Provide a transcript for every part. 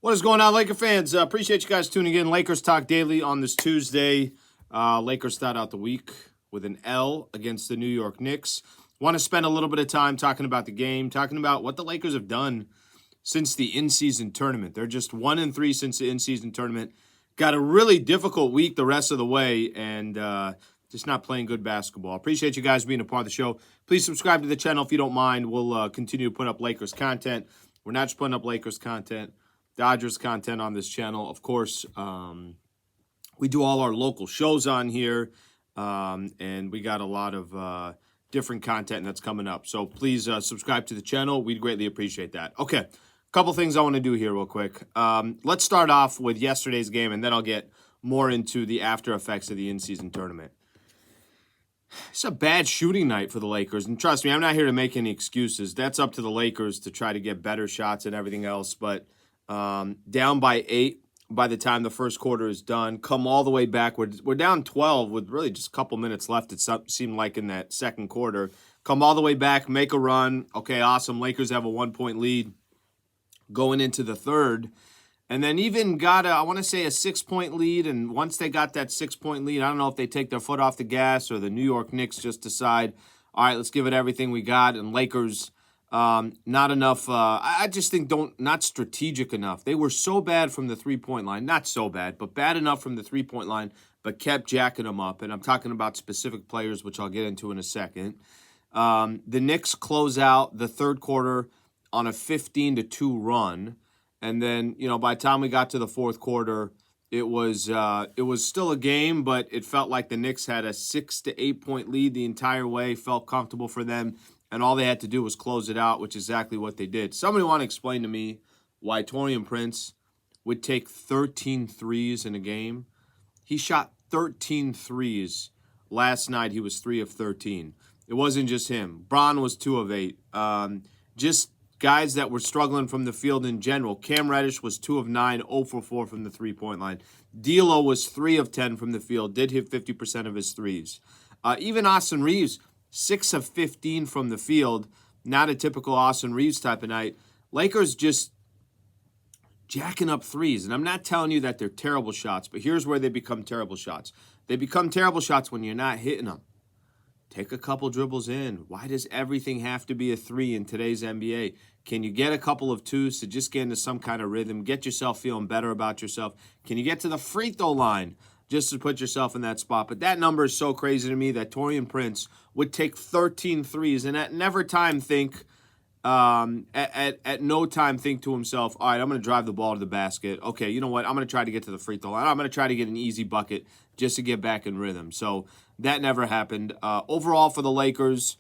What is going on, Laker fans? Appreciate you guys tuning in. Lakers Talk Daily on this Tuesday. Lakers start out the week with an L against the New York Knicks. Want to spend a little bit of time talking about the game, talking about what the Lakers have done since the in-season tournament. They're just 1-3 since the in-season tournament. Got a really difficult week the rest of the way, and just not playing good basketball. Appreciate you guys being a part of the show. Please subscribe to the channel if you don't mind. We'll continue to put up Lakers content. We're not just putting up Lakers content, Dodgers content on this channel. Of course, we do all our local shows on here, and we got a lot of different content that's coming up. So please subscribe to the channel. We'd greatly appreciate that. Okay, a couple things I want to do here real quick. Let's start off with yesterday's game, and then I'll get more into the after effects of the in-season tournament. It's a bad shooting night for the Lakers, and trust me, I'm not here to make any excuses. That's up to the Lakers to try to get better shots and everything else, but down by 8 by the time the first quarter is done. Come all the way back. We're down 12 with really just a couple minutes left, it seemed like, in that second quarter. Come all the way back, make a run. Okay, awesome. Lakers have a 1-point lead going into the third. And then even got, I want to say, a 6-point lead. And once they got that 6-point lead, I don't know if they take their foot off the gas or the New York Knicks just decide, all right, let's give it everything we got. And Lakers, not enough. I just think not strategic enough. They were so bad from the 3-point line, not so bad, but bad enough from the 3-point line, but kept jacking them up. And I'm talking about specific players, which I'll get into in a second. The Knicks close out the third quarter on a 15-2 run. And then, by the time we got to the fourth quarter, it was still a game, but it felt like the Knicks had a 6 to 8 point lead the entire way. Felt comfortable for them, and all they had to do was close it out, which is exactly what they did. Somebody want to explain to me why Taurean Prince would take 13 threes in a game? He shot 13 threes last night. He was 3 of 13. It wasn't just him. Bron was 2 of 8. Just guys that were struggling from the field in general. Cam Reddish was 2 of 9, 0 for 4 from the 3-point line. D'Lo was 3 of 10 from the field, did hit 50% of his threes. Even Austin Reeves, 6 of 15 from the field. Not a typical Austin Reeves type of night. Lakers just jacking up threes. And I'm not telling you that they're terrible shots, but here's where they become terrible shots. They become terrible shots when you're not hitting them. Take a couple dribbles in. Why does everything have to be a 3 in today's NBA? Can you get a couple of 2s to just get into some kind of rhythm, get yourself feeling better about yourself? Can you get to the free throw line just to put yourself in that spot? But that number is so crazy to me that Taurean Prince would take 13 threes and at no time think to himself, all right, I'm going to drive the ball to the basket. Okay, you know what? I'm going to try to get to the free throw line. I'm going to try to get an easy bucket just to get back in rhythm. So that never happened. Overall for the Lakers,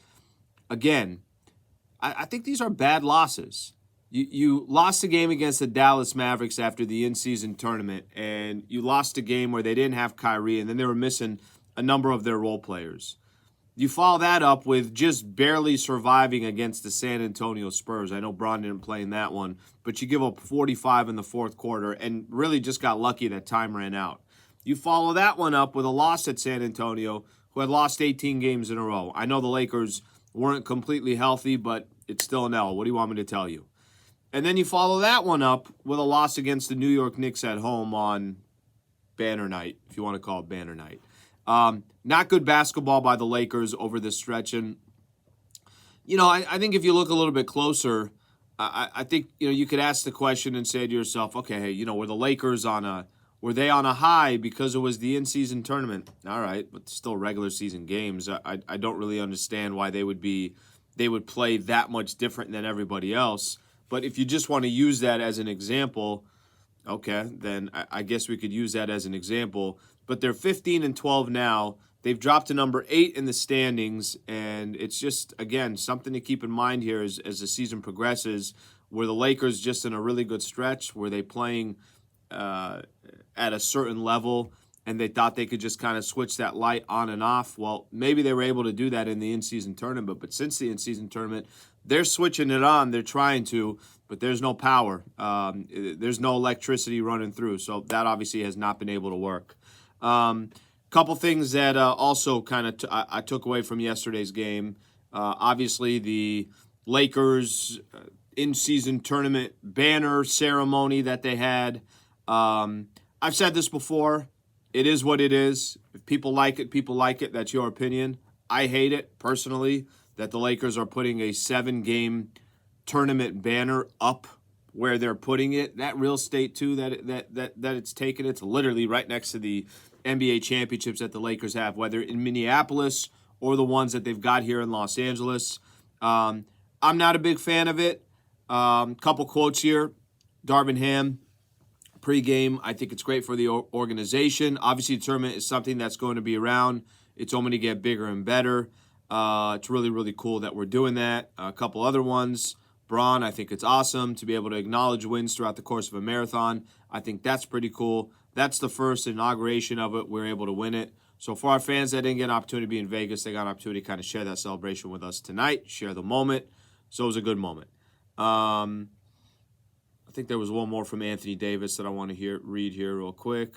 again, I think these are bad losses. You lost a game against the Dallas Mavericks after the in-season tournament, and you lost a game where they didn't have Kyrie, and then they were missing a number of their role players. You follow that up with just barely surviving against the San Antonio Spurs. I know Bron didn't play in that one, but you give up 45 in the fourth quarter and really just got lucky that time ran out. You follow that one up with a loss at San Antonio, who had lost 18 games in a row. I know the Lakers weren't completely healthy, but it's still an L. What do you want me to tell you? And then you follow that one up with a loss against the New York Knicks at home on banner night, if you want to call it banner night. Not good basketball by the Lakers over this stretch. And, I think if you look a little bit closer, I think, you could ask the question and say to yourself, okay, hey, were the Lakers were they on a high because it was the in-season tournament? All right, but still regular season games. I don't really understand why they would play that much different than everybody else. But if you just want to use that as an example, okay, then I guess we could use that as an example. But they're 15-12 now. They've dropped to number 8 in the standings, and it's just, again, something to keep in mind here as the season progresses. Were the Lakers just in a really good stretch? Were they playing at a certain level, and they thought they could just kind of switch that light on and off? Well, maybe they were able to do that in the in-season tournament, but since the in-season tournament, they're switching it on. They're trying to, but there's no power. There's no electricity running through, so that obviously has not been able to work. Couple things that also kind of I took away from yesterday's game. Obviously, the Lakers in-season tournament banner ceremony that they had. I've said this before. It is what it is. If people like it, people like it. That's your opinion. I hate it, personally, that the Lakers are putting a 7-game tournament banner up where they're putting it. That real estate, too, that it's taken. It's literally right next to the NBA championships that the Lakers have, whether in Minneapolis or the ones that they've got here in Los Angeles. I'm not a big fan of it. Couple quotes here. Darvin Ham, pregame, I think it's great for the organization. Obviously, the tournament is something that's going to be around. It's only to get bigger and better. It's really, really cool that we're doing that. A couple other ones. Braun, I think it's awesome to be able to acknowledge wins throughout the course of a marathon. I think that's pretty cool. That's the first inauguration of it. We're able to win it. So for our fans that didn't get an opportunity to be in Vegas, they got an opportunity to kind of share that celebration with us tonight, share the moment. So it was a good moment. I think there was one more from Anthony Davis that I want to read here real quick.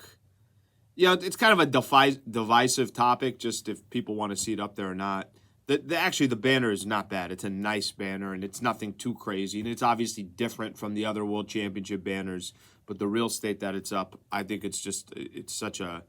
Yeah, it's kind of a divisive topic, just if people want to see it up there or not. Actually, the banner is not bad. It's a nice banner, and it's nothing too crazy. And it's obviously different from the other World Championship banners. But the real estate that it's up, I think it's such a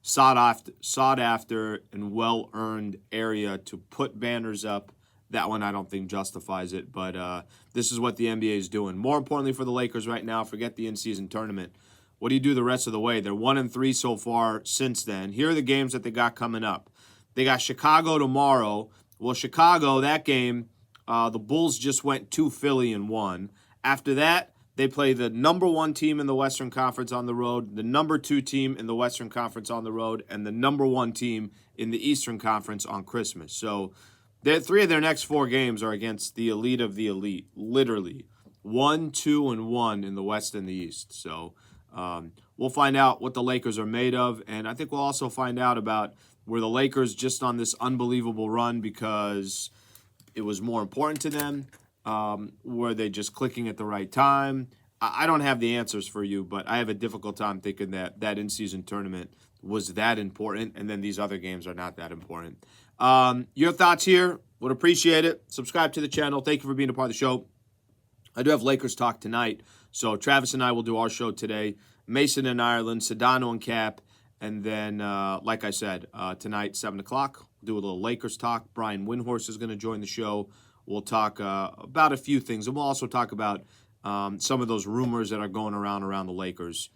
sought after and well-earned area to put banners up. That one I don't think justifies it. But this is what the NBA is doing. More importantly for the Lakers right now, forget the in-season tournament. What do you do the rest of the way? They're 1-3 so far since then. Here are the games that they got coming up. They got Chicago tomorrow. Well, Chicago, that game, the Bulls just went to Philly and won. After that, they play the number 1 team in the Western Conference on the road, the number 2 team in the Western Conference on the road, and the number 1 team in the Eastern Conference on Christmas. So 3 of their next 4 games are against the elite of the elite, literally. 1, 2, and 1 in the West and the East. So we'll find out what the Lakers are made of, and I think we'll also find out about were the Lakers just on this unbelievable run because it was more important to them? Were they just clicking at the right time? I don't have the answers for you, but I have a difficult time thinking that in-season tournament was that important, and then these other games are not that important. Your thoughts here, would appreciate it. Subscribe to the channel. Thank you for being a part of the show. I do have Lakers talk tonight, so Travis and I will do our show today. Mason in Ireland, Sedano and Cap, and then, like I said, tonight, 7 o'clock, we'll do a little Lakers talk. Brian Windhorst is going to join the show. We'll talk about a few things, and we'll also talk about some of those rumors that are going around the Lakers.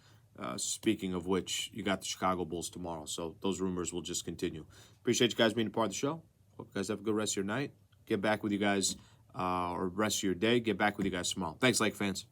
Speaking of which, you got the Chicago Bulls tomorrow, so those rumors will just continue. Appreciate you guys being a part of the show. Hope you guys have a good rest of your night. Get back with you guys, or rest of your day. Get back with you guys tomorrow. Thanks, Lake fans.